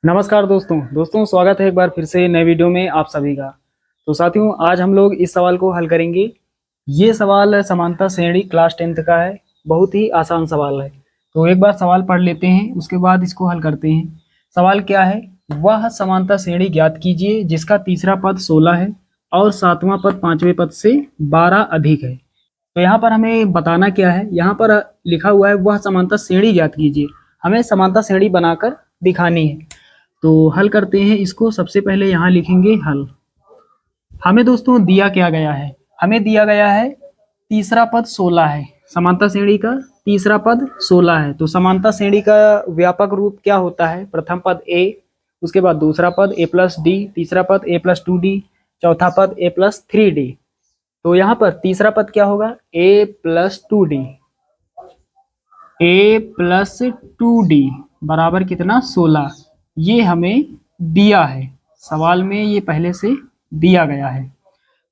नमस्कार दोस्तों स्वागत है एक बार फिर से नए वीडियो में आप सभी का। तो साथियों, आज हम लोग इस सवाल को हल करेंगे। ये सवाल समानता श्रेणी क्लास 10th का है। बहुत ही आसान सवाल है। तो एक बार सवाल पढ़ लेते हैं, उसके बाद इसको हल करते हैं। सवाल क्या है? वह समानता श्रेणी ज्ञात कीजिए जिसका तीसरा पद 16 है और सातवां पद पांचवें पद से 12 अधिक है। तो यहाँ पर हमें बताना क्या है? यहाँ पर लिखा हुआ है वह समानता श्रेणी ज्ञात कीजिए। हमें समानता श्रेणी बनाकर दिखानी है। तो हल करते हैं इसको। सबसे पहले यहाँ लिखेंगे हल। हमें दोस्तों दिया क्या गया है? हमें दिया गया है तीसरा पद 16 है। समानता श्रेणी का तीसरा पद 16 है। तो समानता श्रेणी का व्यापक रूप क्या होता है? प्रथम पद ए, उसके बाद दूसरा पद ए प्लस डी, तीसरा पद ए प्लस 2d, चौथा पद ए प्लस 3d। तो यहाँ पर तीसरा पद क्या होगा? ए प्लस 2d। ए प्लस 2d बराबर कितना? 16। ये हमें दिया है, सवाल में ये पहले से दिया गया है।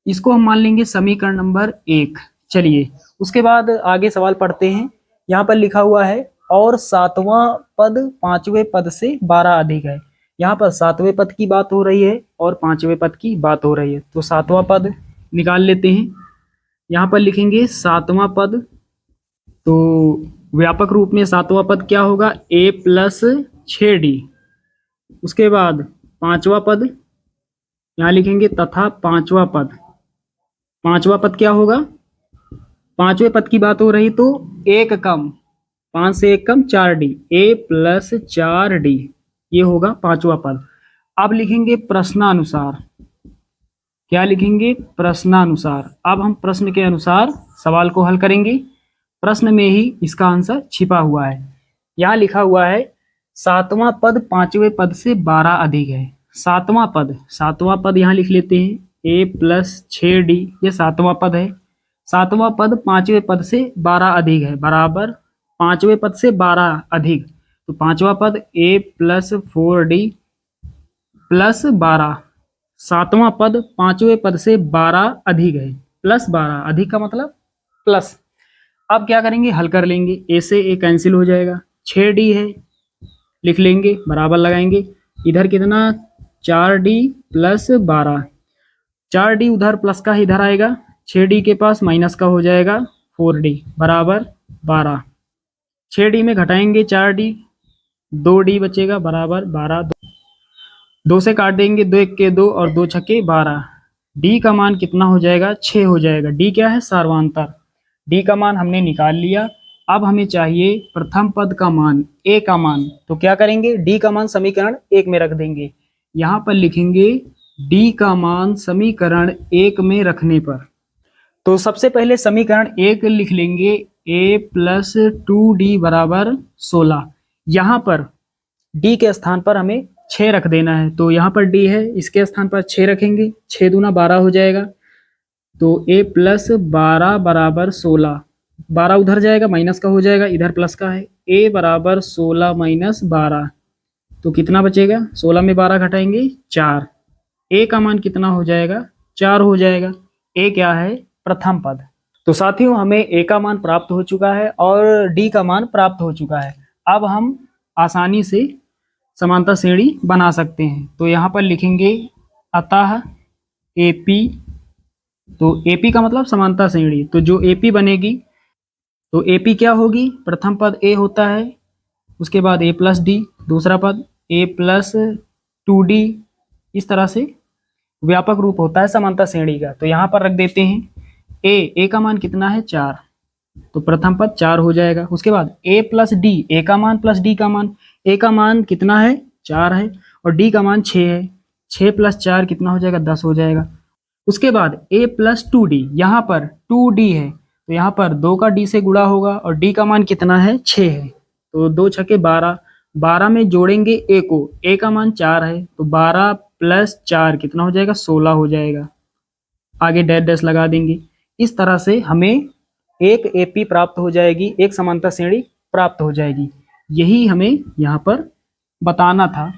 इसको हम मान लेंगे समीकरण नंबर 1। चलिए उसके बाद आगे सवाल पढ़ते हैं। यहाँ पर लिखा हुआ है और सातवां पद पांचवें पद से 12 अधिक है। यहाँ पर सातवें पद की बात हो रही है और पांचवें पद की बात हो रही है। तो सातवां पद निकाल लेते हैं। यहाँ पर लिखेंगे सातवां पद। तो व्यापक रूप में सातवां पद क्या होगा? ए प्लस 6d। उसके बाद पांचवा पद यहाँ लिखेंगे तथा पांचवा पद। पांचवा पद क्या होगा? पांचवें पद की बात हो रही तो एक कम, 5 से 1 कम 4d, ए प्लस 4d ये होगा पांचवा पद। अब लिखेंगे प्रश्नानुसार। क्या लिखेंगे? प्रश्नानुसार। अब हम प्रश्न के अनुसार सवाल को हल करेंगे। प्रश्न में ही इसका आंसर छिपा हुआ है। यहाँ लिखा हुआ है सातवां पद पांचवें पद से 12 अधिक है। सातवां पद यहाँ लिख लेते हैं ए प्लस 6d, ये सातवां पद है। सातवां पद पांचवें पद से 12 अधिक है, बराबर पांचवें पद से 12 अधिक। तो पांचवा पद ए प्लस 4d प्लस 12। सातवां पद पांचवें पद से 12 अधिक है, प्लस 12। अधिक का मतलब प्लस। अब क्या करेंगे? हल कर लेंगे। ए से ए कैंसिल हो जाएगा, 6d है, लिख लेंगे, बराबर लगाएंगे। इधर कितना? 4d plus 12। 4d उधर प्लस का इधर आएगा, 6d के पास माइनस का हो जाएगा 4d बराबर 12। 6d में घटाएंगे 4d, 2d बचेगा बराबर 12। 2 से काट देंगे, 2 1 के 2 और 2 छक्के 12। d का मान कितना हो जाएगा? 6 हो जाएगा। d क्या है? सार्वधातुक। d का मान हमने निकाल लिया। अब हमें चाहिए प्रथम पद का मान, a का मान। तो क्या करेंगे? d का मान समीकरण 1 में रख देंगे। यहाँ पर लिखेंगे d का मान समीकरण 1 में रखने पर। तो सबसे पहले समीकरण 1 लिख लेंगे, a प्लस 2d बराबर 16। यहाँ पर d के स्थान पर हमें 6 रख देना है। तो यहाँ पर d है, इसके स्थान पर 6 रखेंगे, 6 दूना 12 हो जाएगा। तो a प्लस 12 बराबर 16। 12 उधर जाएगा, माइनस का हो जाएगा, इधर प्लस का है। a बराबर 16 माइनस 12। तो कितना बचेगा? 16 में 12 घटाएंगे 4। a का मान कितना हो जाएगा? 4 हो जाएगा। a क्या है? प्रथम पद। तो साथियों, हमें a का मान प्राप्त हो चुका है और d का मान प्राप्त हो चुका है। अब हम आसानी से समानता श्रेणी बना सकते हैं। तो यहाँ पर लिखेंगे अतः AP। तो AP का मतलब समानता श्रेणी। तो जो AP बनेगी, तो AP क्या होगी? प्रथम पद A होता है, उसके बाद A प्लस D, दूसरा पद A प्लस 2D। इस तरह से व्यापक रूप होता है समानता श्रेणी का। तो यहाँ पर रख देते हैं A का मान कितना है? 4। तो प्रथम पद 4 हो जाएगा। उसके बाद A प्लस D, A का मान प्लस D का मान। A का मान कितना है? 4 है और D का मान 6 है। 6 प्लस 4 कितना हो जाएगा? 10 हो जाएगा। उसके बाद A प्लस 2D, यहाँ पर 2D है, तो यहाँ पर 2 का D से गुणा होगा और D का मान कितना है? 6 है। तो 2 छक्के 12, 12 में जोड़ेंगे A को, A का मान 4 है, तो 12 प्लस 4 कितना हो जाएगा? 16 हो जाएगा। आगे डैश डैश लगा देंगे। इस तरह से हमें एक AP प्राप्त हो जाएगी, एक समानता श्रेणी प्राप्त हो जाएगी। यही हमें यहाँ पर बताना था।